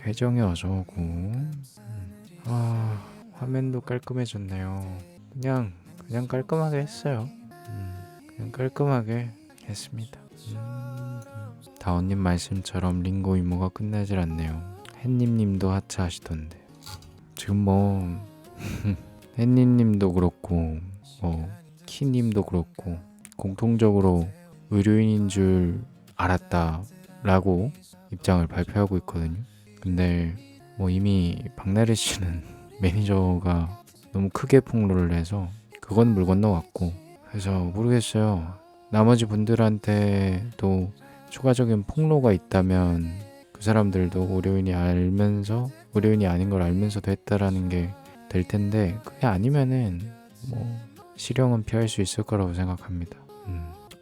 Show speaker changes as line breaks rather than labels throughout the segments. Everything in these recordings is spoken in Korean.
혜정이 어서오고. 화면도 깔끔해졌네요. 그냥 깔끔하게 했어요. 그냥 깔끔하게 했습니다. 다원님 말씀처럼 링고 이모가 끝나질 않네요. 햇님님도 하차하시던데. 지금 뭐 햇님님도 그렇고 키님도 그렇고 공통적으로 의료인인 줄 알았다라고 입장을 발표하고 있거든요. 근데 뭐 이미 박나래 씨는 매니저가 너무 크게 폭로를 해서 그건 물 건너왔고, 그래서 모르겠어요. 나머지 분들한테도 추가적인 폭로가 있다면 그 사람들도 의료인이 아닌 걸 알면서도 했다라는 게 될 텐데, 그게 아니면은 뭐 실형은 피할 수 있을 거라고 생각합니다.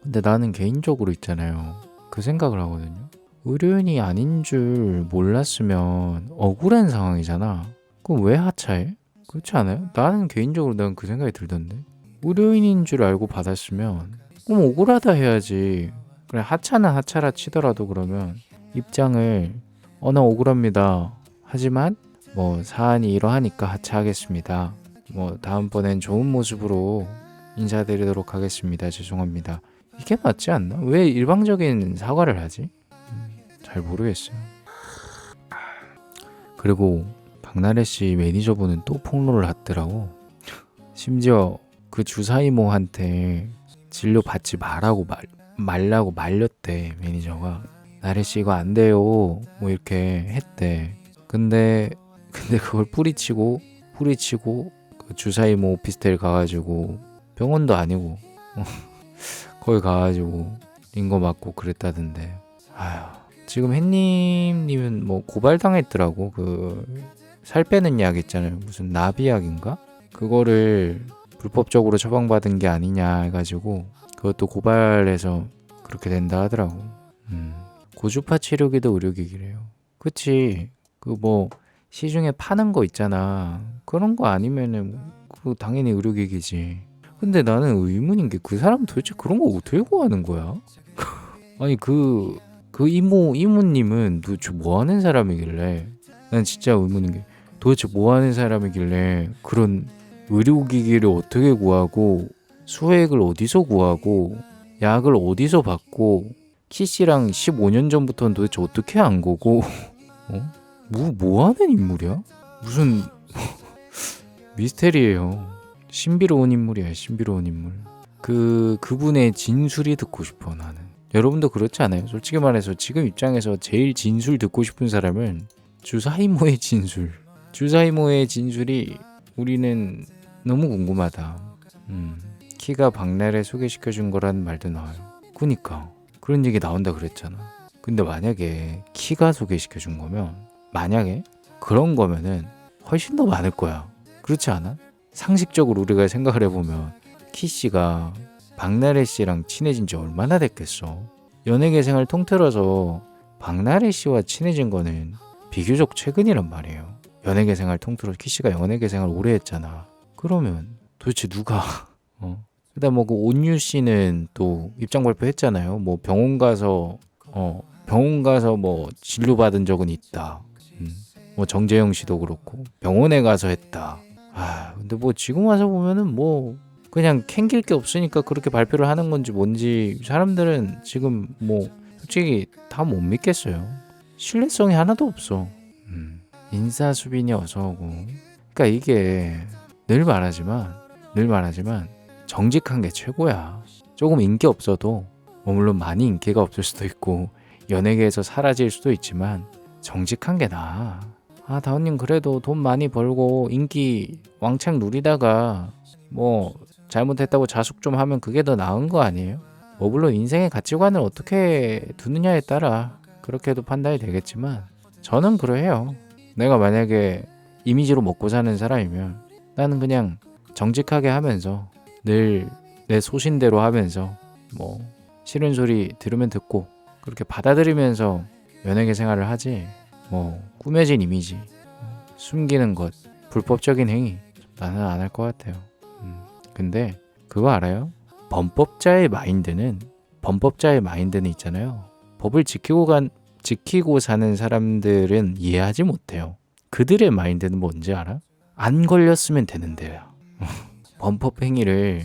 근데 나는 개인적으로 있잖아요, 그 생각을 하거든요. 의료인이 아닌 줄 몰랐으면 억울한 상황이잖아. 그럼 왜 하차해? 그렇지 않아요? 나는 개인적으로 난 그 생각이 들던데. 의료인인 줄 알고 받았으면 그럼 억울하다 해야지. 그래, 하차는 하차라 치더라도 그러면 입장을 나 억울합니다. 하지만 뭐 사안이 이러하니까 하차하겠습니다. 뭐 다음번엔 좋은 모습으로 인사드리도록 하겠습니다. 죄송합니다. 이게 맞지 않나? 왜 일방적인 사과를 하지? 잘 모르겠어요. 그리고 박나래 씨 매니저분은 또 폭로를 하더라고. 심지어 그 주사이모한테 진료 받지 말라고 말렸대, 매니저가. 나래 씨 이거 안 돼요, 뭐 이렇게 했대. 근데 그걸 뿌리치고 그 주사이모 오피스텔 가가지고, 병원도 아니고 거기 가가지고 링거 맞고 그랬다던데. 지금 햇님님은 뭐 고발당했더라고. 그 살 빼는 약 있잖아요, 무슨 나비약인가? 그거를 불법적으로 처방받은 게 아니냐 해가지고 그것도 고발해서 그렇게 된다 하더라고. 고주파 치료기도 의료기기래요. 그치? 그 뭐 시중에 파는 거 있잖아, 그런 거 아니면은 그 당연히 의료기기지. 근데 나는 의문인 게 그 사람 도대체 그런 거 어떻게 구하는 거야? 아니 그 이모님은 도대체 뭐 하는 사람이길래, 난 진짜 의문인 게 도대체 뭐 하는 사람이길래 그런 의료기기를 어떻게 구하고, 수액을 어디서 구하고, 약을 어디서 받고, 키씨랑 15년 전부터는 도대체 어떻게 한 거고, 뭐 하는 인물이야? 무슨 미스테리예요. 신비로운 인물이야, 신비로운 인물. 그분의 진술이 듣고 싶어, 나는. 여러분도 그렇지 않아요? 솔직히 말해서 지금 입장에서 제일 진술 듣고 싶은 사람은 주사이모의 진술. 주사이모의 진술이 우리는 너무 궁금하다. 키가 박나래 소개시켜준 거라는 말도 나와요. 그니까 그런 얘기 나온다 그랬잖아. 근데 만약에 키가 소개시켜준 거면, 만약에 그런 거면은 훨씬 더 많을 거야. 그렇지 않아? 상식적으로 우리가 생각을 해보면 키씨가 박나래 씨랑 친해진 지 얼마나 됐겠어. 연예계 생활 통틀어서 박나래 씨와 친해진 거는 비교적 최근이란 말이에요. 연예계 생활 통틀어서 키씨가 연예계 생활 오래 했잖아. 그러면 도대체 누가 그다음 뭐 그 온유 씨는 또 입장 발표했잖아요. 뭐 병원 가서 뭐 진료받은 적은 있다. 뭐 정재영 씨도 그렇고 병원에 가서 했다. 근데 뭐 지금 와서 보면은 뭐 그냥 캥길 게 없으니까 그렇게 발표를 하는 건지 뭔지, 사람들은 지금 뭐 솔직히 다 못 믿겠어요. 신뢰성이 하나도 없어. 인사수빈이 어서 오고. 그러니까 이게 늘 말하지만 정직한 게 최고야. 조금 인기 없어도, 물론 많이 인기가 없을 수도 있고 연예계에서 사라질 수도 있지만 정직한 게 나아. 다운님 그래도 돈 많이 벌고 인기 왕창 누리다가 뭐 잘못했다고 자숙 좀 하면 그게 더 나은 거 아니에요? 뭐 물론 인생의 가치관을 어떻게 두느냐에 따라 그렇게도 판단이 되겠지만, 저는 그래요. 내가 만약에 이미지로 먹고 사는 사람이면 나는 그냥 정직하게 하면서 늘 내 소신대로 하면서 뭐 싫은 소리 들으면 듣고 그렇게 받아들이면서 연예계 생활을 하지, 뭐 꾸며진 이미지, 숨기는 것, 불법적인 행위, 나는 안 할 것 같아요. 근데 그거 알아요? 범법자의 마인드는 있잖아요. 법을 지키고 지키고 사는 사람들은 이해하지 못해요. 그들의 마인드는 뭔지 알아? 안 걸렸으면 되는데요. 범법행위를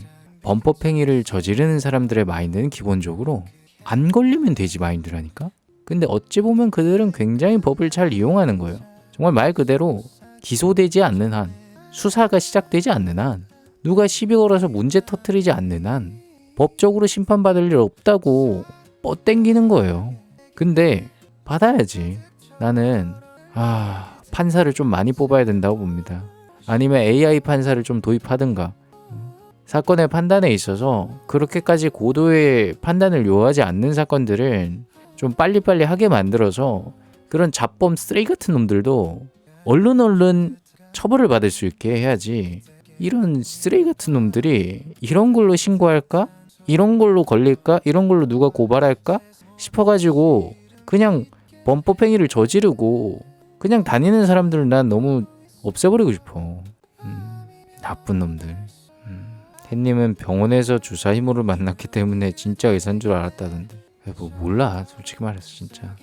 저지르는 사람들의 마인드는 기본적으로 안 걸리면 되지 마인드라니까? 근데 어찌 보면 그들은 굉장히 법을 잘 이용하는 거예요. 정말 말 그대로 기소되지 않는 한, 수사가 시작되지 않는 한, 누가 시비 걸어서 문제 터뜨리지 않는 한 법적으로 심판받을 일 없다고 뻗땡기는 거예요. 근데 받아야지. 나는 판사를 좀 많이 뽑아야 된다고 봅니다. 아니면 AI 판사를 좀 도입하든가. 사건의 판단에 있어서 그렇게까지 고도의 판단을 요하지 않는 사건들은 좀 빨리빨리 하게 만들어서 그런 잡범 쓰레기 같은 놈들도 얼른 처벌을 받을 수 있게 해야지. 이런 쓰레기 같은 놈들이 이런 걸로 신고할까? 이런 걸로 걸릴까? 이런 걸로 누가 고발할까? 싶어가지고 그냥 범법행위를 저지르고 그냥 다니는 사람들을 난 너무 없애버리고 싶어. 나쁜 놈들. 햇님은 병원에서 주사 힘으로 만났기 때문에 진짜 의사인 줄 알았다던데. 뭐 몰라 솔직히 말해서 진짜.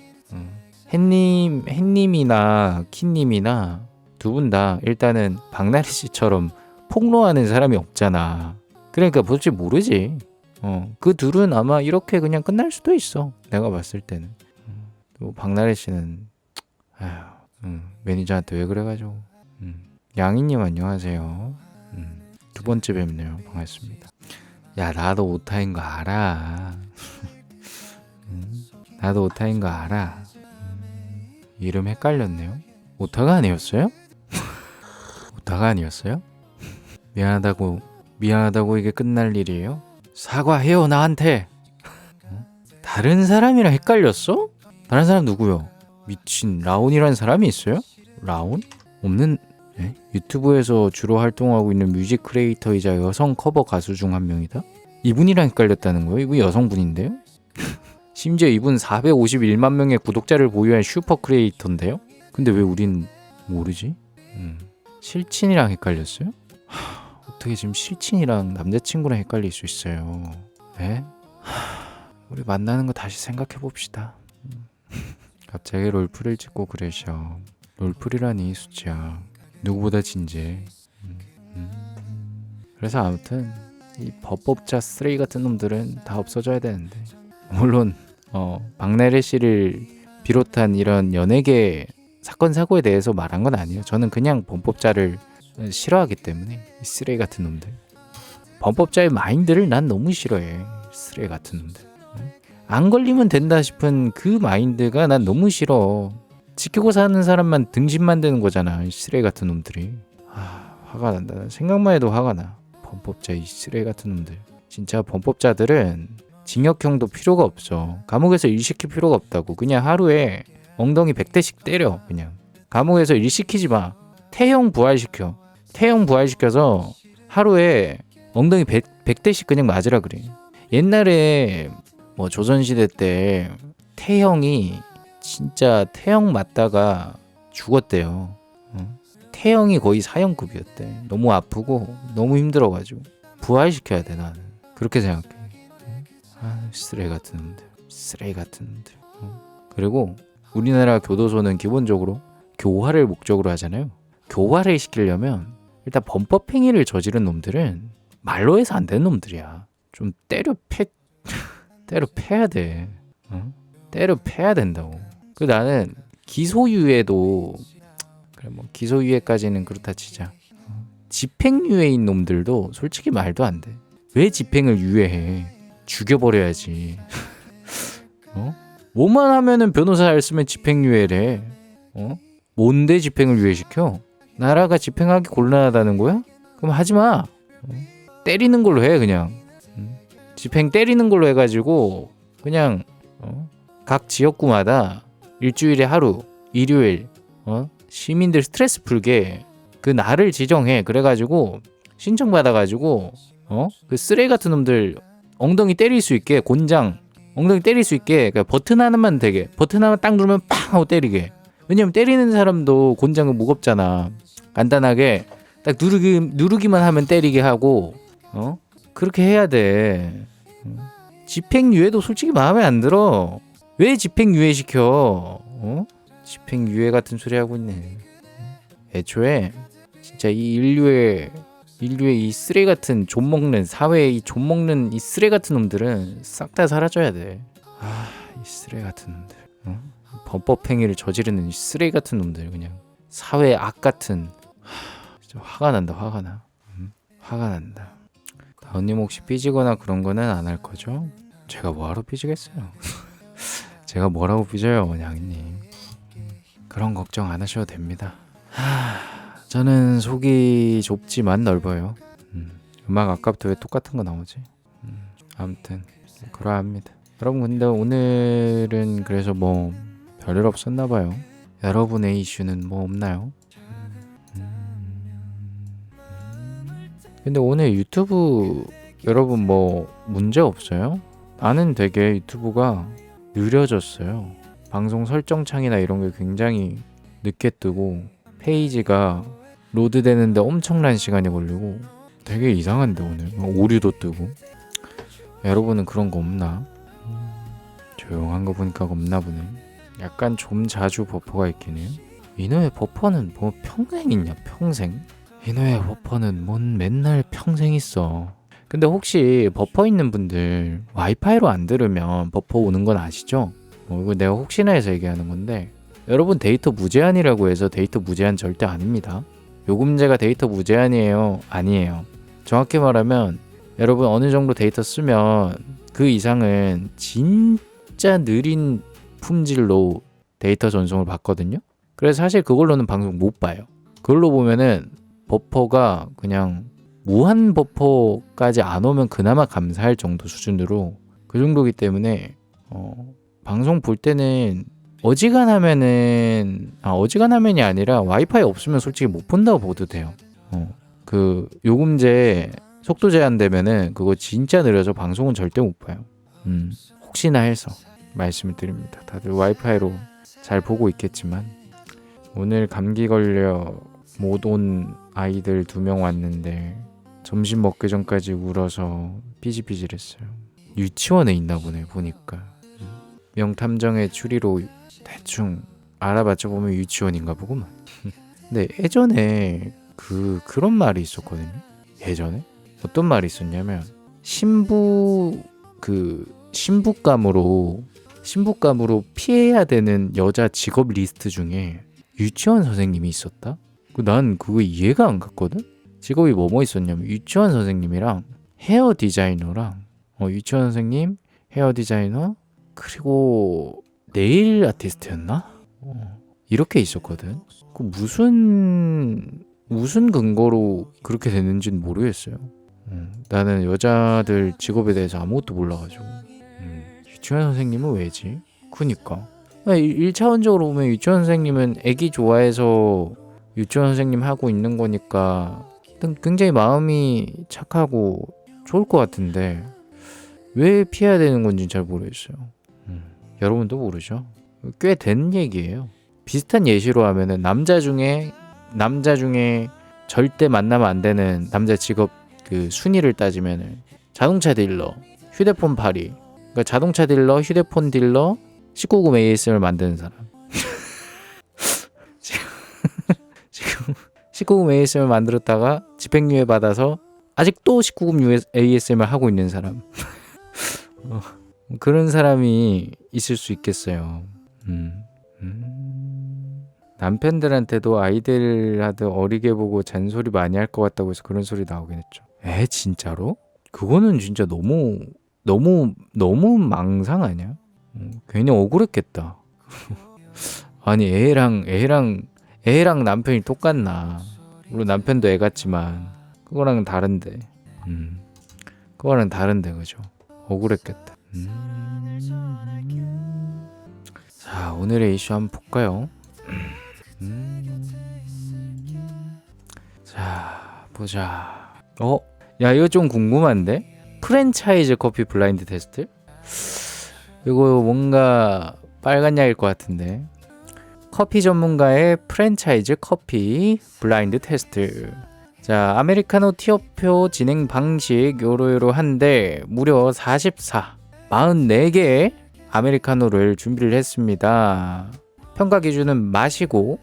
햇님이나 키님이나 두 분 다 일단은 박나래 씨처럼 폭로하는 사람이 없잖아. 그러니까 솔직히 모르지. 그 둘은 아마 이렇게 그냥 끝날 수도 있어. 내가 봤을 때는. 또 박나래 씨는 매니저한테 왜 그래가지고. 양이님 안녕하세요. 두 번째 뵙네요. 반갑습니다. 야 나도 오타인 거 알아. 나도 오타인 거 알아. 이름 헷갈렸네요. 오타가 아니었어요? 오타가 아니었어요? 미안하다고 이게 끝날 일이에요? 사과해요 나한테. 다른 사람이랑 헷갈렸어? 다른 사람 누구요? 미친 라온이라는 사람이 있어요? 라온? 없는 유튜브에서 주로 활동하고 있는 뮤직 크리에이터이자 여성 커버 가수 중 한 명이다? 이분이랑 헷갈렸다는 거예요? 이분 여성분인데요? 심지어 이분 451만 명의 구독자를 보유한 슈퍼 크리에이터인데요? 근데 왜 우린 모르지? 실친이랑 헷갈렸어요? 어떻게 지금 실친이랑 남자친구랑 헷갈릴 수 있어요? 에? 우리 만나는 거 다시 생각해 봅시다. 갑자기 롤플을 찍고 그러셔. 롤플이라니 수지야. 누구보다 진지해. 그래서 아무튼 이 법법자 쓰레기 같은 놈들은 다 없어져야 되는데, 물론 박나래 씨를 비롯한 이런 연예계 사건 사고에 대해서 말한 건 아니에요. 저는 그냥 범법자를 싫어하기 때문에. 이 쓰레기 같은 놈들, 범법자의 마인드를 난 너무 싫어해. 쓰레기 같은 놈들. 안 걸리면 된다 싶은 그 마인드가 난 너무 싫어. 지키고 사는 사람만 등신 만드는 거잖아. 이 쓰레기 같은 놈들이. 화가 난다. 생각만 해도 화가 나. 범법자 이 쓰레기 같은 놈들. 진짜 범법자들은 징역형도 필요가 없어. 감옥에서 일 시킬 필요가 없다고. 그냥 하루에 엉덩이 100대씩 때려. 그냥 감옥에서 일 시키지 마. 태형 부활시켜. 태형 부활시켜서 하루에 엉덩이 100대씩 그냥 맞으라 그래. 옛날에 뭐 조선시대 때 태형이 진짜 태형 맞다가 죽었대요. 태형이 거의 사형급이었대. 너무 아프고 너무 힘들어가지고 부활시켜야 돼. 나는 그렇게 생각해. 쓰레기 같은 놈들. 쓰레기 같은 놈들. 그리고 우리나라 교도소는 기본적으로 교화를 목적으로 하잖아요. 교화를 시키려면 일단 범법행위를 저지른 놈들은 말로 해서 안 되는 놈들이야. 좀 때려 패야 돼. 때려 패야 된다고. 그 나는 기소유예도 그래 뭐 기소유예까지는 그렇다 치자. 집행유예인 놈들도 솔직히 말도 안 돼. 왜 집행을 유예해? 죽여버려야지. 뭐만 하면은 변호사 알 쓰면 집행유예래. 뭔데 집행을 유예시켜? 나라가 집행하기 곤란하다는 거야? 그럼 하지 마. 때리는 걸로 해 그냥. 집행 때리는 걸로 해가지고 그냥 각 지역구마다 일주일에 하루, 일요일 시민들 스트레스 풀게 그 날을 지정해. 그래가지고 신청 받아가지고 그 쓰레기 같은 놈들 엉덩이 때릴 수 있게, 곤장 엉덩이 때릴 수 있게 그러니까 버튼 하나만 되게, 버튼 하나 딱 누르면 팡 하고 때리게. 왜냐면 때리는 사람도 곤장은 무겁잖아. 간단하게 딱 누르기만 하면 때리게 하고 그렇게 해야 돼. 집행유예도 솔직히 마음에 안 들어. 왜 집행유예 시켜? 집행유예 같은 소리 하고 있네. 애초에 진짜 이 인류의 이 쓰레 같은 좀 먹는 사회의 이 좀 먹는 이 쓰레 같은 놈들은 싹 다 사라져야 돼. 이 쓰레 같은 놈들. 범법 행위를 저지르는 이 쓰레 같은 놈들 그냥 사회 악 같은. 진짜 화가 난다. 화가 나. 화가 난다. 다운님 혹시 삐지거나 그런 거는 안 할 거죠? 제가 뭐하러 삐지겠어요? 제가 뭐라고 삐져요, 양님. 그런 걱정 안 하셔도 됩니다. 저는 속이 좁지만 넓어요. 음악 아까부터 왜 똑같은 거 나오지? 아무튼 그러합니다. 여러분 근데 오늘은 그래서 뭐 별일 없었나 봐요. 여러분의 이슈는 뭐 없나요? 근데 오늘 유튜브 여러분 뭐 문제 없어요? 나는 되게 유튜브가 느려졌어요. 방송 설정창이나 이런 게 굉장히 늦게 뜨고 페이지가 로드되는데 엄청난 시간이 걸리고 되게 이상한데 오늘 오류도 뜨고. 여러분은 그런 거 없나? 조용한 거 보니까 없나 보네. 약간 좀 자주 버퍼가 있긴 해요. 이놈의 버퍼는 뭐 평생 있냐 평생? 이놈의 버퍼는 뭔 맨날 평생 있어. 근데 혹시 버퍼 있는 분들 와이파이로 안 들으면 버퍼 오는 건 아시죠? 이거 내가 혹시나 해서 얘기하는 건데 여러분 데이터 무제한이라고 해서 데이터 무제한 절대 아닙니다. 요금제가 데이터 무제한이에요? 아니에요. 정확히 말하면 여러분 어느 정도 데이터 쓰면 그 이상은 진짜 느린 품질로 데이터 전송을 받거든요. 그래서 사실 그걸로는 방송 못 봐요. 그걸로 보면은 버퍼가 그냥 무한 버퍼까지 안 오면 그나마 감사할 정도 수준으로 그 정도기 때문에 방송 볼 때는 어지간하면이 아니라 와이파이 없으면 솔직히 못 본다고 봐도 돼요. 그 요금제 속도 제한되면은 그거 진짜 느려서 방송은 절대 못 봐요. 혹시나 해서 말씀을 드립니다. 다들 와이파이로 잘 보고 있겠지만 오늘 감기 걸려 못 온 아이들 2명 왔는데 점심 먹기 전까지 울어서 삐질삐질했어요. 유치원에 있나 보네 보니까. 명탐정의 추리로 대충 알아봤자 보면 유치원인가 보구만. 근데 예전에 그런 말이 있었거든요. 예전에 어떤 말이 있었냐면 신부감으로 피해야 되는 여자 직업 리스트 중에 유치원 선생님이 있었다. 난 그거 이해가 안 갔거든. 직업이 뭐 있었냐면 유치원 선생님이랑 헤어 디자이너랑 유치원 선생님, 헤어 디자이너 그리고 네일 아티스트였나? 이렇게 있었거든. 그 무슨 근거로 그렇게 됐는지는 모르겠어요. 나는 여자들 직업에 대해서 아무것도 몰라가지고. 유치원 선생님은 왜지? 그니까 1차원적으로 보면 유치원 선생님은 애기 좋아해서 유치원 선생님 하고 있는 거니까 굉장히 마음이 착하고 좋을 것 같은데 왜 피해야 되는 건지 잘 모르겠어요. 여러분도 모르죠? 꽤 된 얘기예요. 비슷한 예시로 하면은 남자 중에 절대 만나면 안 되는 남자 직업 그 순위를 따지면은 자동차 딜러, 휴대폰 파리. 그러니까 자동차 딜러, 휴대폰 딜러, 19금 ASMR 만드는 사람. 지금 19금 ASMR 만들었다가 집행유예 받아서 아직도 19금 ASMR 하고 있는 사람. 그런 사람이 있을 수 있겠어요. 남편들한테도 아이들한테 어리게 보고 잔소리 많이 할 것 같다고 해서 그런 소리 나오긴 했죠. 진짜로? 그거는 진짜 너무 망상 아니야? 괜히 억울했겠다. 아니 애랑 남편이 똑같나? 물론 남편도 애 같지만 그거랑은 다른데. 그죠? 억울했겠다. 자, 오늘의 이슈 한번 볼까요? 자, 보자. 야, 이거 좀 궁금한데? 프랜차이즈 커피 블라인드 테스트? 이거 뭔가 빨간 약일 것 같은데. 커피 전문가의 프랜차이즈 커피 블라인드 테스트. 자, 아메리카노 티어표 진행 방식 요러요러한데 무려 44, 44개의 아메리카노를 준비를 했습니다. 평가 기준은 맛이고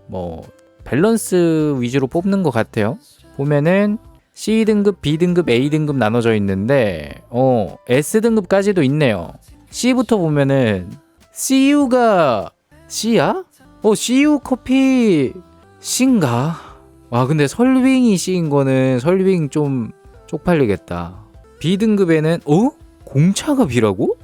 뭐 밸런스 위주로 뽑는 것 같아요. 보면은 C등급, B등급, A등급 나눠져 있는데 S등급까지도 있네요. C부터 보면은 CU가 C야? CU 커피 C인가? 와 근데 설빙이 C인 거는 설빙 좀 쪽팔리겠다. B등급에는 공차가 B라고?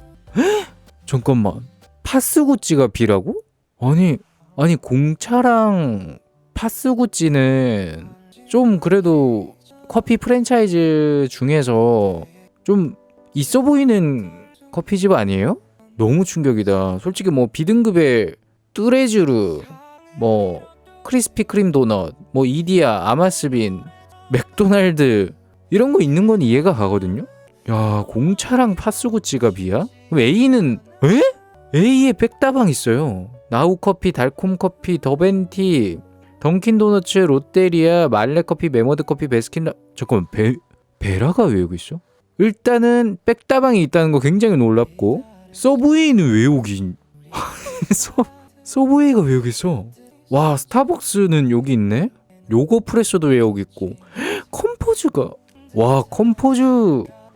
잠깐만 파스구찌가 B라고? 아니 공차랑 파스구찌는 좀 그래도 커피 프랜차이즈 중에서 좀 있어 보이는 커피집 아니에요? 너무 충격이다. 솔직히 뭐 B등급에 뚜레쥬르, 뭐 크리스피 크림 도넛, 뭐 이디야, 아마스빈, 맥도날드 이런 거 있는 건 이해가 가거든요. 야 공차랑 파스구찌가 B야? 그럼 A는 A에 백다방 있어요. 나우커피, 달콤커피, 더벤티, 던킨도너츠, 롯데리아, 말레커피, 메머드커피, 베스킨라... 잠깐만 베라가 왜 여기 있어? 일단은 백다방이 있다는 거 굉장히 놀랍고 서브웨이는 왜 여기 서브웨이가 왜 여기 있어? 와 스타벅스는 여기 있네? 요거 프레소도 왜 여기 있고 컴포즈가 와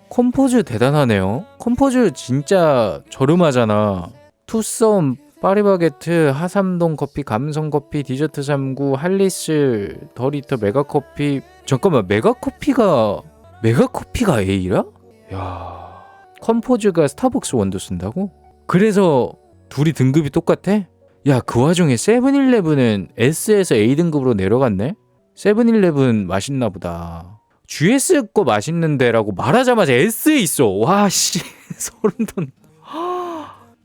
컴포즈 대단하네요. 컴포즈 진짜 저렴하잖아. 투썸, 파리바게트, 하삼동 커피, 감성 커피, 디저트 3구, 할리스, 더리터, 메가커피. 잠깐만 메가커피가 A라? 야 컴포즈가 스타벅스 원두 쓴다고? 그래서 둘이 등급이 똑같아? 야 그 와중에 세븐일레븐은 S에서 A등급으로 내려갔네? 세븐일레븐 맛있나 보다. GS 거 맛있는데라고 말하자마자 S에 있어. 와씨 소름 돋네.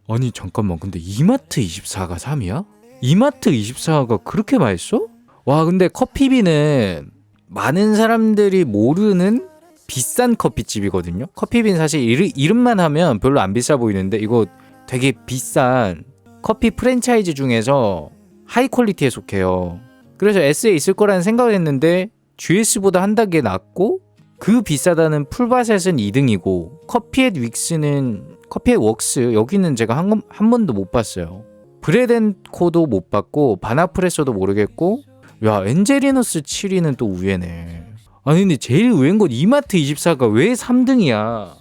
아니 잠깐만 근데 이마트24가 3이야? 이마트24가 그렇게 맛있어? 와 근데 커피빈은 많은 사람들이 모르는 비싼 커피집이거든요. 커피빈 사실 이름만 하면 별로 안 비싸 보이는데 이거 되게 비싼 커피 프랜차이즈 중에서 하이 퀄리티에 속해요. 그래서 S에 있을 거라는 생각을 했는데 GS보다 한 단계 낮고 그 비싸다는 풀바셋은 2등이고 커피앤 웍스 여기는 제가 한 번도 못 봤어요. 브레덴코도 못 봤고 바나프레소도 모르겠고 야 엔젤리너스 7위는 또 우회네. 아니 근데 제일 우회인 건 이마트24가 왜 3등이야?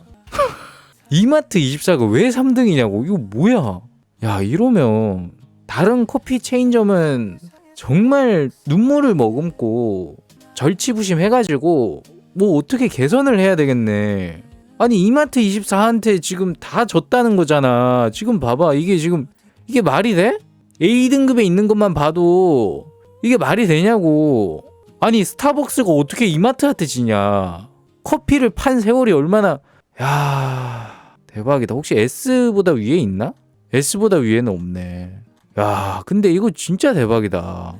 이마트24가 왜 3등이냐고. 이거 뭐야? 야 이러면 다른 커피 체인점은 정말 눈물을 머금고 절치부심해가지고 뭐 어떻게 개선을 해야 되겠네. 아니 이마트24한테 지금 다 졌다는 거잖아. 지금 봐봐 이게 말이 돼? A등급에 있는 것만 봐도 이게 말이 되냐고. 아니 스타벅스가 어떻게 이마트한테 지냐. 커피를 판 세월이 얼마나. 야 대박이다. 혹시 S보다 위에 있나? S보다 위에는 없네. 야 근데 이거 진짜 대박이다.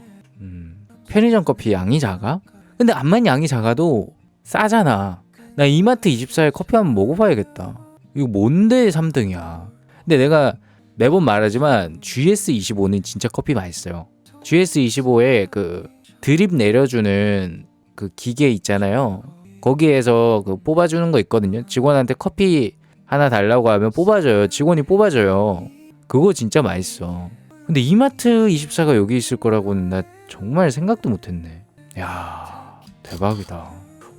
편의점 커피 양이 작아? 근데 암만 양이 작아도 싸잖아. 나 이마트24에 커피 한번 먹어봐야겠다. 이거 뭔데 3등이야. 근데 내가 매번 말하지만 GS25는 진짜 커피 맛있어요. GS25에 그 드립 내려주는 그 기계 있잖아요. 거기에서 그 뽑아주는 거 있거든요. 직원한테 커피 하나 달라고 하면 뽑아줘요. 직원이 뽑아줘요. 그거 진짜 맛있어. 근데 이마트24가 여기 있을 거라고는 나 정말 생각도 못했네. 야 대박이다.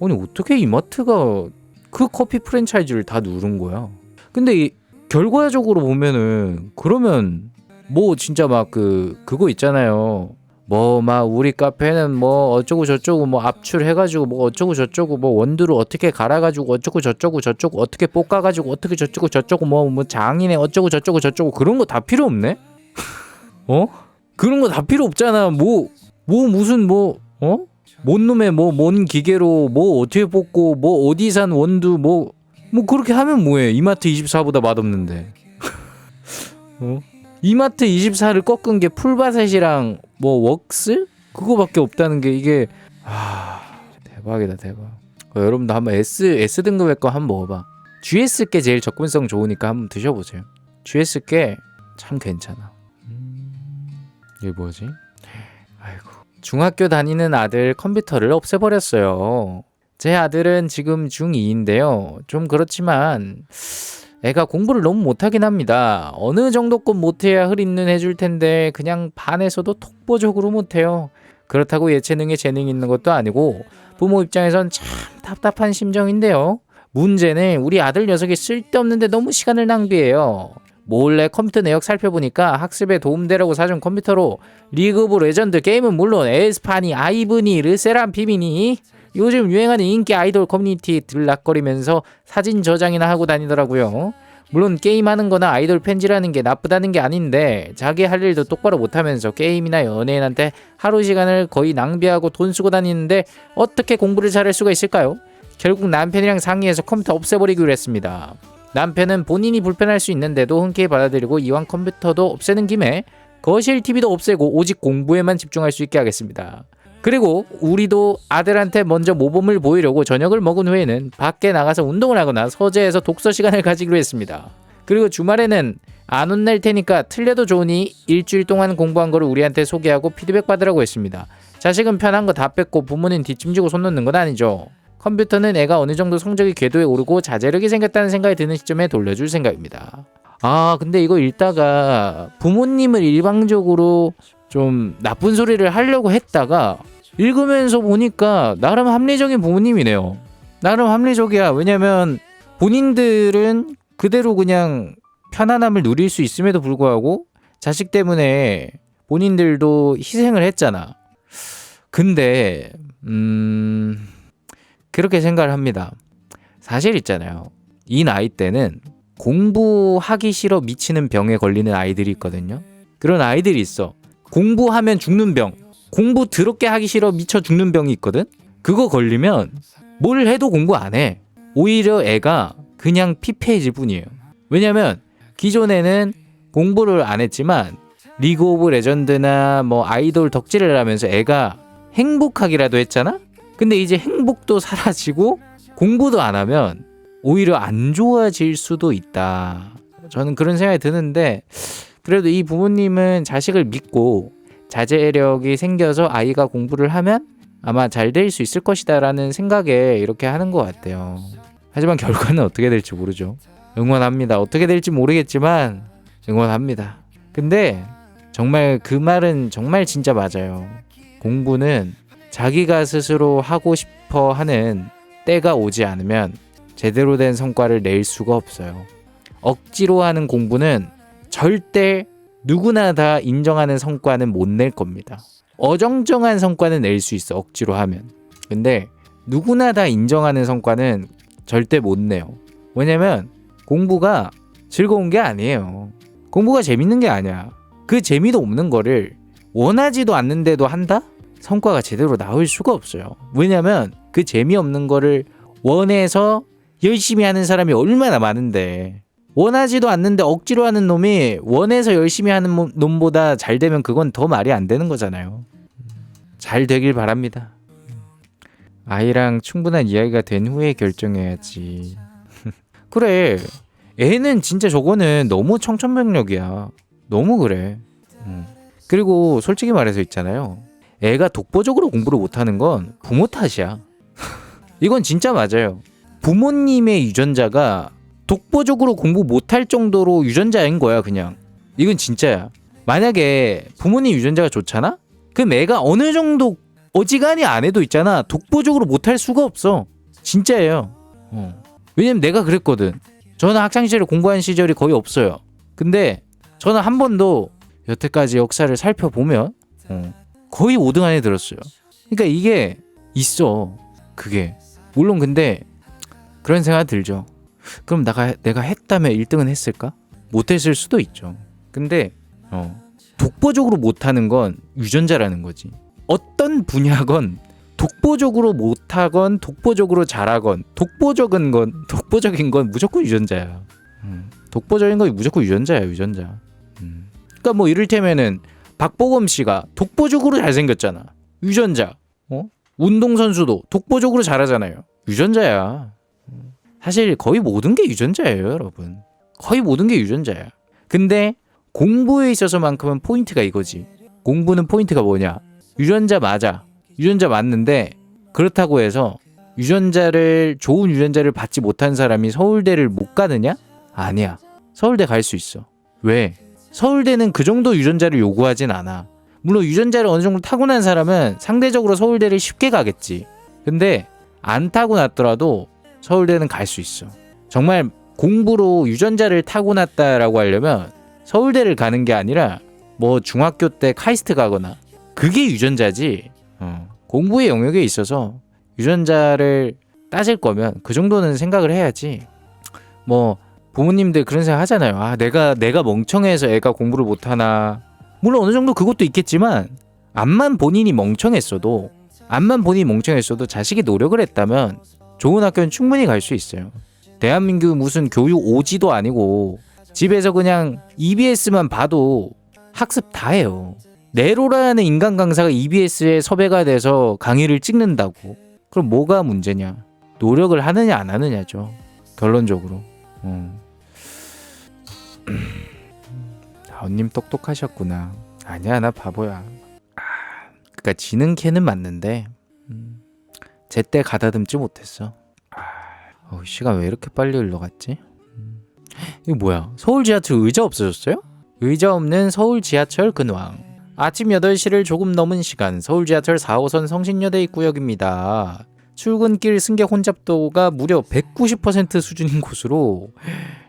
아니 어떻게 이마트가 그 커피 프랜차이즈를 다 누른 거야? 근데 결과적으로 보면은 그러면 뭐 진짜 막 그거 있잖아요. 뭐 막 우리 카페는 뭐 어쩌고 저쩌고 뭐 압출해가지고 뭐 어쩌고 저쩌고 뭐 원두를 어떻게 갈아가지고 어쩌고 저쩌고 어떻게 볶아가지고 어떻게 저쩌고 저쩌고 뭐 장인의 어쩌고 저쩌고 그런 거 다 필요 없네? 그런 거 다 필요 없잖아. 무슨 뭔 놈의 뭔 기계로 뭐 어떻게 뽑고 뭐 어디 산 원두 뭐 그렇게 하면 뭐해. 이마트24보다 맛없는데. 이마트24를 꺾은 게 풀바셋이랑 뭐 웍스? 그거밖에 없다는 게 이게 대박이다 대박. 여러분도 한번 S등급의 거 한번 먹어봐. GS께 제일 접근성 좋으니까 한번 드셔보세요. GS께 참 괜찮아. 이게 뭐지? 아이고. 중학교 다니는 아들 컴퓨터를 없애버렸어요. 제 아들은 지금 중2인데요. 좀 그렇지만 애가 공부를 너무 못하긴 합니다. 어느 정도껏 못해야 흐릿는 해줄 텐데 그냥 반에서도 독보적으로 못해요. 그렇다고 예체능에 재능이 있는 것도 아니고 부모 입장에선 참 답답한 심정인데요. 문제는 우리 아들 녀석이 쓸데없는데 너무 시간을 낭비해요. 몰래 컴퓨터 내역 살펴보니까 학습에 도움되라고 사준 컴퓨터로 리그 오브 레전드 게임은 물론 에스파니, 아이브니, 르세란 비비니 요즘 유행하는 인기 아이돌 커뮤니티 들락거리면서 사진 저장이나 하고 다니더라고요. 물론 게임하는 거나 아이돌 팬지라는 게 나쁘다는 게 아닌데 자기 할 일도 똑바로 못하면서 게임이나 연예인한테 하루 시간을 거의 낭비하고 돈 쓰고 다니는데 어떻게 공부를 잘할 수가 있을까요? 결국 남편이랑 상의해서 컴퓨터 없애버리기로 했습니다. 남편은 본인이 불편할 수 있는데도 흔쾌히 받아들이고 이왕 컴퓨터도 없애는 김에 거실 TV도 없애고 오직 공부에만 집중할 수 있게 하겠습니다. 그리고 우리도 아들한테 먼저 모범을 보이려고 저녁을 먹은 후에는 밖에 나가서 운동을 하거나 서재에서 독서 시간을 가지기로 했습니다. 그리고 주말에는 안 혼낼 테니까 틀려도 좋으니 일주일 동안 공부한 거를 우리한테 소개하고 피드백 받으라고 했습니다. 자식은 편한 거 다 뺐고 부모는 뒷짐지고 손 놓는 건 아니죠. 컴퓨터는 애가 어느 정도 성적이 궤도에 오르고 자제력이 생겼다는 생각이 드는 시점에 돌려줄 생각입니다. 근데 이거 읽다가 부모님을 일방적으로 좀 나쁜 소리를 하려고 했다가 읽으면서 보니까 나름 합리적인 부모님이네요. 나름 합리적이야. 왜냐면 본인들은 그대로 그냥 편안함을 누릴 수 있음에도 불구하고 자식 때문에 본인들도 희생을 했잖아. 근데 그렇게 생각을 합니다. 사실 있잖아요. 이 나이 때는 공부하기 싫어 미치는 병에 걸리는 아이들이 있거든요. 그런 아이들이 있어. 공부하면 죽는 병, 공부 더럽게 하기 싫어 미쳐 죽는 병이 있거든. 그거 걸리면 뭘 해도 공부 안 해. 오히려 애가 그냥 피폐해질 뿐이에요. 왜냐면 기존에는 공부를 안 했지만 리그 오브 레전드나 뭐 아이돌 덕질을 하면서 애가 행복하기라도 했잖아. 근데 이제 행복도 사라지고 공부도 안 하면 오히려 안 좋아질 수도 있다. 저는 그런 생각이 드는데 그래도 이 부모님은 자식을 믿고 자제력이 생겨서 아이가 공부를 하면 아마 잘 될 수 있을 것이다 라는 생각에 이렇게 하는 것 같아요. 하지만 결과는 어떻게 될지 모르죠. 응원합니다. 어떻게 될지 모르겠지만 응원합니다. 근데 정말 그 말은 정말 진짜 맞아요. 공부는 자기가 스스로 하고 싶어 하는 때가 오지 않으면 제대로 된 성과를 낼 수가 없어요. 억지로 하는 공부는 절대 누구나 다 인정하는 성과는 못 낼 겁니다. 어정쩡한 성과는 낼 수 있어, 억지로 하면. 근데 누구나 다 인정하는 성과는 절대 못 내요. 왜냐면 공부가 즐거운 게 아니에요. 공부가 재밌는 게 아니야. 그 재미도 없는 거를 원하지도 않는데도 한다? 성과가 제대로 나올 수가 없어요. 왜냐면 그 재미없는 거를 원해서 열심히 하는 사람이 얼마나 많은데, 원하지도 않는데 억지로 하는 놈이 원해서 열심히 하는 놈보다 잘 되면 그건 더 말이 안 되는 거잖아요. 잘 되길 바랍니다. 아이랑 충분한 이야기가 된 후에 결정해야지. 그래, 애는 진짜 저거는 너무 청천벽력이야. 너무 그래. 그리고 솔직히 말해서 있잖아요. 애가 독보적으로 공부를 못하는 건 부모 탓이야. 이건 진짜 맞아요. 부모님의 유전자가 독보적으로 공부 못할 정도로 유전자인 거야, 그냥. 이건 진짜야. 만약에 부모님 유전자가 좋잖아? 그럼 애가 어느 정도 어지간히 안 해도 있잖아. 독보적으로 못할 수가 없어. 진짜예요. 왜냐면 내가 그랬거든. 저는 학창시절에 공부한 시절이 거의 없어요. 근데 저는 한 번도 여태까지 역사를 살펴보면 거의 5등 안에 들었어요. 그러니까 이게 있어. 그게. 물론 근데 그런 생각 들죠. 그럼 내가 했다면 1등은 했을까? 못했을 수도 있죠. 근데 독보적으로 못하는 건 유전자라는 거지. 어떤 분야건 독보적으로 못하건 독보적으로 잘하건 독보적인 건 무조건 유전자야. 독보적인 건 무조건 유전자야, 유전자. 그러니까 뭐 이를테면은 박보검 씨가 독보적으로 잘생겼잖아. 유전자. 운동선수도 독보적으로 잘하잖아요. 유전자야. 사실 거의 모든 게 유전자예요, 여러분. 거의 모든 게 유전자야. 근데 공부에 있어서만큼은 포인트가 이거지. 공부는 포인트가 뭐냐? 유전자 맞아. 유전자 맞는데 그렇다고 해서 좋은 유전자를 받지 못한 사람이 서울대를 못 가느냐? 아니야. 서울대 갈 수 있어. 왜? 서울대는 그 정도 유전자를 요구하진 않아. 물론 유전자를 어느 정도 타고난 사람은 상대적으로 서울대를 쉽게 가겠지. 근데 안 타고났더라도 서울대는 갈 수 있어. 정말 공부로 유전자를 타고났다라고 하려면 서울대를 가는 게 아니라 뭐 중학교 때 카이스트 가거나 그게 유전자지. 공부의 영역에 있어서 유전자를 따질 거면 그 정도는 생각을 해야지. 뭐 부모님들 그런 생각 하잖아요. 아, 내가 멍청해서 애가 공부를 못하나. 물론 어느 정도 그것도 있겠지만 암만 본인이 멍청했어도 자식이 노력을 했다면 좋은 학교는 충분히 갈 수 있어요. 대한민국 무슨 교육 오지도 아니고 집에서 그냥 EBS만 봐도 학습 다 해요. 네로라는 인간 강사가 EBS에 섭외가 돼서 강의를 찍는다고. 그럼 뭐가 문제냐? 노력을 하느냐 안 하느냐죠. 결론적으로. 언님 똑똑하셨구나. 아니야, 나 바보야. 그러니까 지능캐는 맞는데 제때 가다듬지 못했어. 시간 왜 이렇게 빨리 흘러갔지? 이거 뭐야? 서울 지하철 의자 없어졌어요? 의자 없는 서울 지하철 근황. 아침 8시를 조금 넘은 시간 서울 지하철 4호선 성신여대 입구역입니다. 출근길 승객 혼잡도가 무려 190% 수준인 곳으로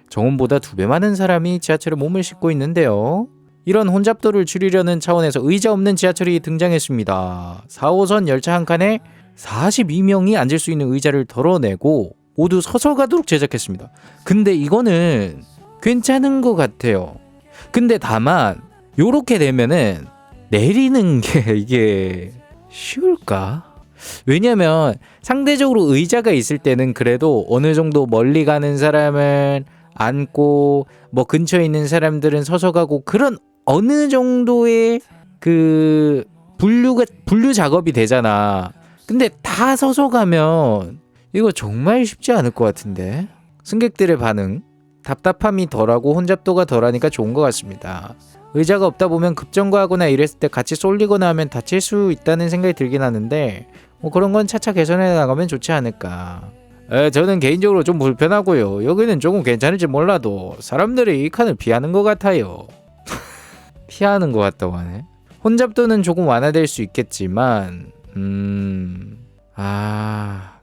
정원보다 2배 많은 사람이 지하철에 몸을 싣고 있는데요. 이런 혼잡도를 줄이려는 차원에서 의자 없는 지하철이 등장했습니다. 4호선 열차 한 칸에 42명이 앉을 수 있는 의자를 덜어내고 모두 서서 가도록 제작했습니다. 근데 이거는 괜찮은 것 같아요. 근데 다만 요렇게 되면은 내리는 게 이게 쉬울까? 왜냐면 상대적으로 의자가 있을 때는 그래도 어느 정도 멀리 가는 사람은 앉고 뭐 근처에 있는 사람들은 서서 가고 그런 어느 정도의 그 분류 작업이 되잖아. 근데 다 서서 가면 이거 정말 쉽지 않을 것 같은데. 승객들의 반응, 답답함이 덜하고 혼잡도가 덜하니까 좋은 것 같습니다. 의자가 없다 보면 급정거하거나 이랬을 때 같이 쏠리거나 하면 다칠 수 있다는 생각이 들긴 하는데 뭐 그런 건 차차 개선해 나가면 좋지 않을까. 저는 개인적으로 좀 불편하고요. 여기는 조금 괜찮을지 몰라도 사람들이 이 칸을 피하는 것 같아요. 피하는 것 같다고 하네. 혼잡도는 조금 완화될 수 있겠지만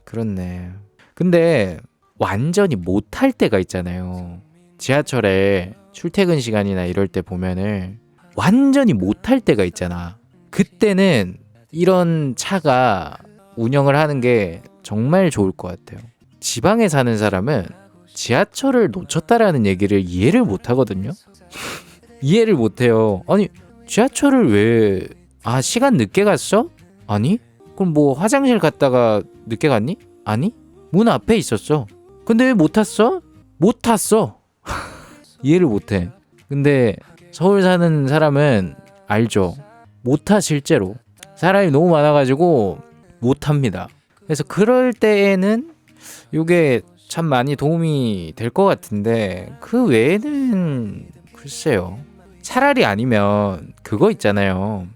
그렇네. 근데 완전히 못할 때가 있잖아요. 지하철에 출퇴근 시간이나 이럴 때 보면은 완전히 못할 때가 있잖아. 그때는 이런 차가 운영을 하는 게 정말 좋을 것 같아요. 지방에 사는 사람은 지하철을 놓쳤다라는 얘기를 이해를 못 하거든요. 이해를 못 해요. 아니, 지하철을 왜 시간 늦게 갔어? 아니? 그럼 뭐 화장실 갔다가 늦게 갔니? 아니? 문 앞에 있었어. 근데 왜 못 탔어? 못 탔어. 이해를 못 해. 근데 서울 사는 사람은 알죠. 못 타 실제로. 사람이 너무 많아가지고 못 탑니다. 그래서 그럴 때에는 이게 참 많이 도움이 될 것 같은데 그 외에는 글쎄요. 차라리 아니면 그거 있잖아요.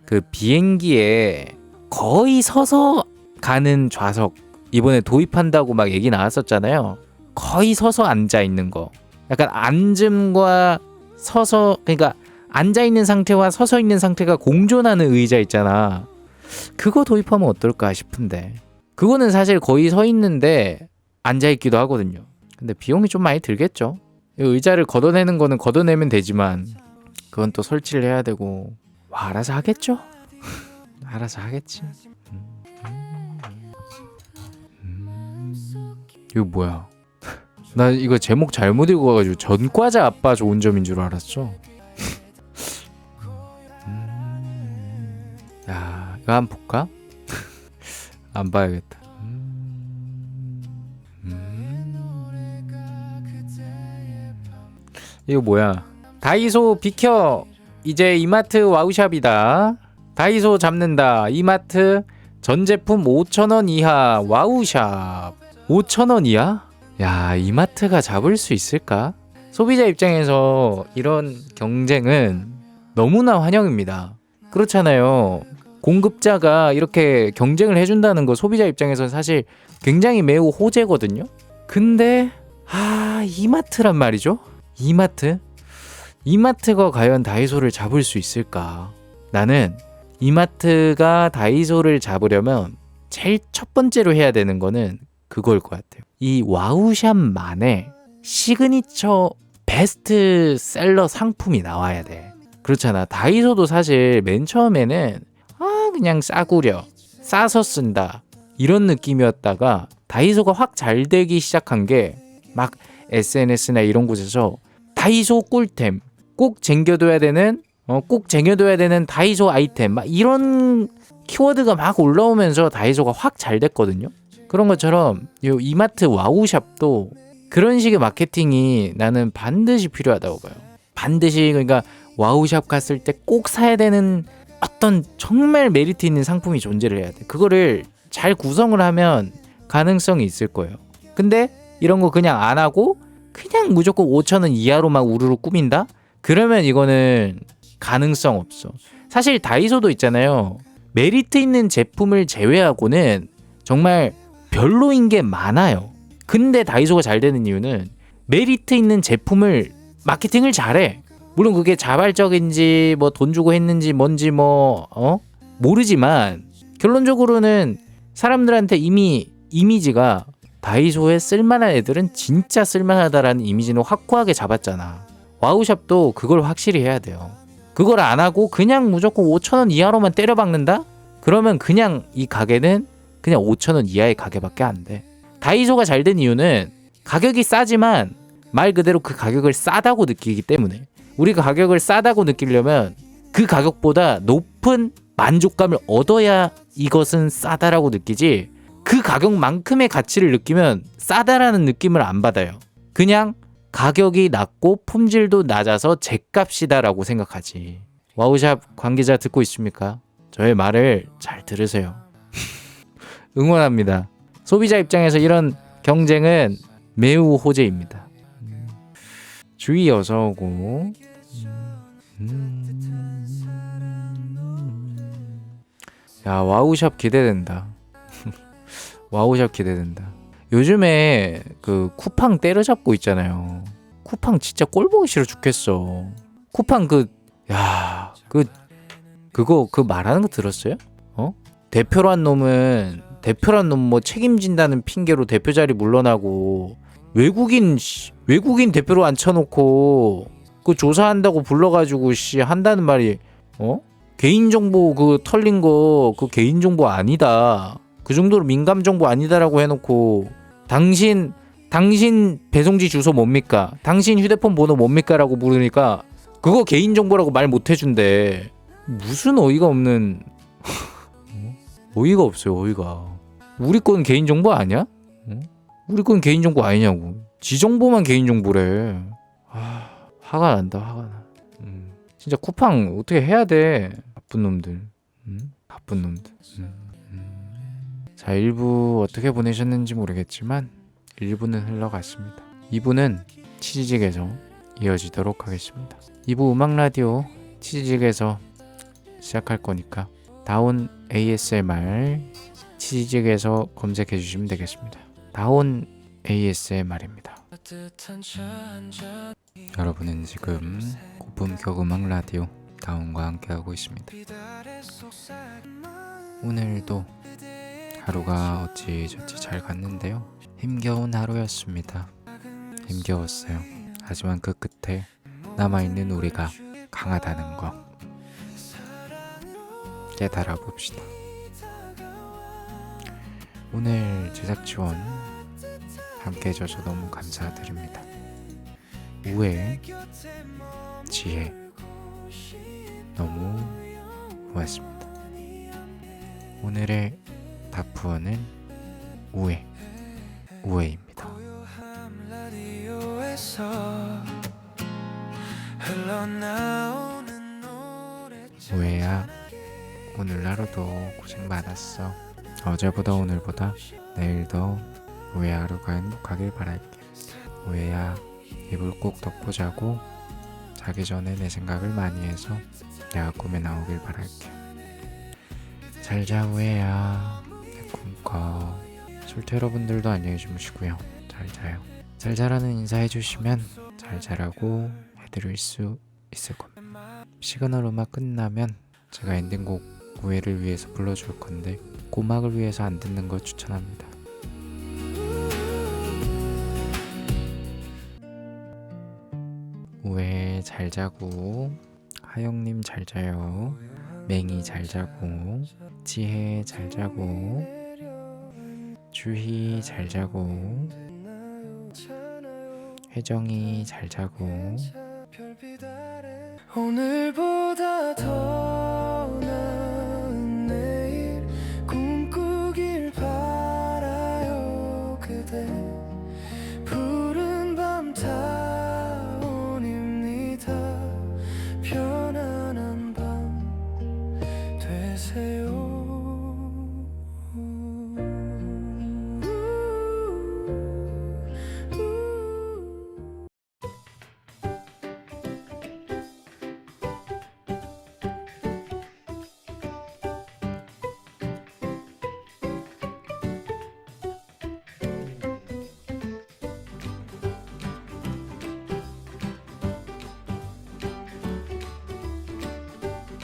그 비행기에 거의 서서 가는 좌석 이번에 도입한다고 막 얘기 나왔었잖아요. 거의 서서 앉아 있는 거. 약간 앉음과 서서, 그러니까 앉아 있는 상태와 서서 있는 상태가 공존하는 의자 있잖아. 그거 도입하면 어떨까 싶은데. 그거는 사실 거의 서 있는데 앉아 있기도 하거든요. 근데 비용이 좀 많이 들겠죠. 의자를 걷어내는 거는 걷어내면 되지만 그건 또 설치를 해야 되고 알아서 하겠죠. 알아서 하겠지. 이거 뭐야? 나 이거 제목 잘못 읽어가지고 전과자 아빠 좋은 점인 줄 알았어. 야, 이거 한번 볼까? 안 봐야겠다. 이거 뭐야? 다이소 비켜! 이제 이마트 와우샵이다. 다이소 잡는다. 이마트 전 제품 5,000원 이하 와우샵. 5,000원 이하? 야, 이마트가 잡을 수 있을까? 소비자 입장에서 이런 경쟁은 너무나 환영입니다. 그렇잖아요. 공급자가 이렇게 경쟁을 해준다는 거 소비자 입장에서 사실 굉장히 매우 호재거든요. 근데 이마트란 말이죠. 이마트가 과연 다이소를 잡을 수 있을까? 나는 이마트가 다이소를 잡으려면 제일 첫 번째로 해야 되는 거는 그걸 것 같아요. 이 와우샵만의 시그니처 베스트셀러 상품이 나와야 돼. 그렇잖아. 다이소도 사실 맨 처음에는 그냥 싸구려, 싸서 쓴다 이런 느낌이었다가 다이소가 확 잘 되기 시작한 게 막 SNS나 이런 곳에서 다이소 꿀템, 꼭 챙겨둬야 되는 다이소 아이템 막 이런 키워드가 막 올라오면서 다이소가 확 잘 됐거든요. 그런 것처럼 이 이마트 와우샵도 그런 식의 마케팅이 나는 반드시 필요하다고 봐요. 반드시 그러니까 와우샵 갔을 때 꼭 사야 되는 어떤 정말 메리트 있는 상품이 존재를 해야 돼. 그거를 잘 구성을 하면 가능성이 있을 거예요. 근데 이런 거 그냥 안 하고 그냥 무조건 5,000원 이하로 막 우르르 꾸민다? 그러면 이거는 가능성 없어. 사실 다이소도 있잖아요. 메리트 있는 제품을 제외하고는 정말 별로인 게 많아요. 근데 다이소가 잘 되는 이유는 메리트 있는 제품을 마케팅을 잘해. 물론 그게 자발적인지 뭐 돈 주고 했는지 뭔지 모르지만 결론적으로는 사람들한테 이미 이미지가 다이소에 쓸만한 애들은 진짜 쓸만하다라는 이미지는 확고하게 잡았잖아. 와우샵도 그걸 확실히 해야 돼요. 그걸 안 하고 그냥 무조건 5,000원 이하로만 때려박는다? 그러면 그냥 이 가게는 그냥 5,000원 이하의 가게밖에 안 돼. 다이소가 잘 된 이유는 가격이 싸지만 말 그대로 그 가격을 싸다고 느끼기 때문에 우리가 가격을 싸다고 느끼려면 그 가격보다 높은 만족감을 얻어야 이것은 싸다라고 느끼지 그 가격만큼의 가치를 느끼면 싸다라는 느낌을 안 받아요. 그냥 가격이 낮고 품질도 낮아서 제값이다라고 생각하지. 와우샵 관계자 듣고 있습니까? 저의 말을 잘 들으세요. 응원합니다. 소비자 입장에서 이런 경쟁은 매우 호재입니다. 주의 어서오고 야 와우샵 기대된다. 와우샵 기대된다. 요즘에 그 쿠팡 때려잡고 있잖아요. 쿠팡 진짜 꼴보기 싫어 죽겠어. 쿠팡 그거 말하는 거 들었어요? 대표란 놈 뭐 책임진다는 핑계로 대표 자리 물러나고 외국인 대표로 앉혀놓고 그 조사한다고 불러가지고 한다는 말이 개인정보 그 털린 거 그 개인정보 아니다. 그 정도로 민감정보 아니다라고 해놓고 당신 배송지 주소 뭡니까? 당신 휴대폰 번호 뭡니까? 라고 물으니까 그거 개인정보라고 말 못해준대. 무슨 어이가 없는 어이가 없어요. 어이가. 우리 건 개인정보 아니야? 우리 건 개인정보 아니냐고. 지 정보만 개인정보래. 화가 난다. 화가 나. 진짜 쿠팡 어떻게 해야 돼. 나쁜 놈들. 나쁜 놈들. 자 1부 어떻게 보내셨는지 모르겠지만 1부는 흘러갔습니다. 2부는 치즈직에서 이어지도록 하겠습니다. 2부 음악라디오 치즈직에서 시작할 거니까 다운 ASMR 치즈직에서 검색해 주시면 되겠습니다. 다운 ASMR입니다. 여러분은 지금 고품격 음악라디오 다운과 함께하고 있습니다. 오늘도 하루가 어찌저찌 잘 갔는데요. 힘겨운 하루였습니다. 힘겨웠어요. 하지만 그 끝에 남아있는 우리가 강하다는 거 깨달아 봅시다. 오늘 제작 지원 함께 해줘서 너무 감사드립니다. 우애, 지혜 너무 고맙습니다. 오늘의 다프어는 우애입니다. 우애야, 오늘 하루도 고생 많았어. 어제보다 오늘보다 내일도 우애 하루가 행복하길 바랄게. 우애야, 이불 꼭 덮고 자고 자기 전에 내 생각을 많이 해서 내가 꿈에 나오길 바랄게. 잘자 우애야, 내 꿈꿔. 술태 여러분들도 안녕히 주무시고요. 잘 자요. 잘 자라는 인사 해주시면 잘 자라고 해드릴 수 있을 겁니다. 시그널 음악 끝나면 제가 엔딩곡 우애를 위해서 불러줄 건데 고막을 위해서 안 듣는 걸 추천합니다. 우애 잘 자고, 하영님 잘 자요, 맹이 잘 자고, 지혜 잘 자고, 주희 잘 자고, 혜정이 잘 자고.
오늘